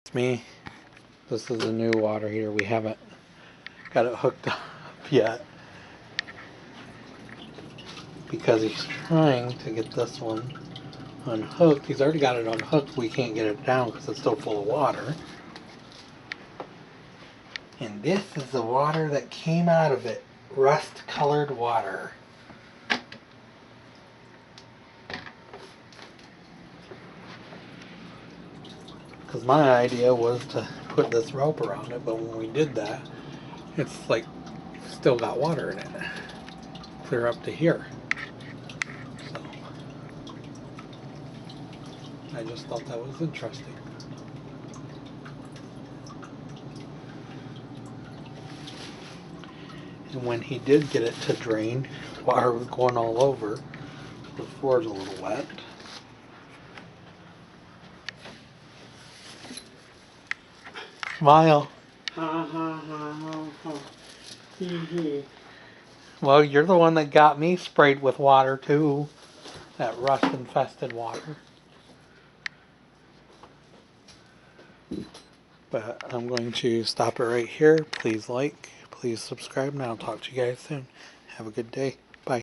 It's me. This is the new water heater. We haven't got it hooked up yet because he's trying to get this one unhooked. He's already got it unhooked. We can't get it down because it's still full of water. And this is the water that came out of it. Rust-colored water. Because my idea was to put this rope around it, but when we did that, it's like still got water in it. Clear up to here. So I just thought that was interesting. And when he did get it to drain, water was going all over. The floor's a little wet. Smile. Well, you're the one that got me sprayed with water too. That rust-infested water. But I'm going to stop it right here. Please like, please subscribe, and I'll talk to you guys soon. Have a good day.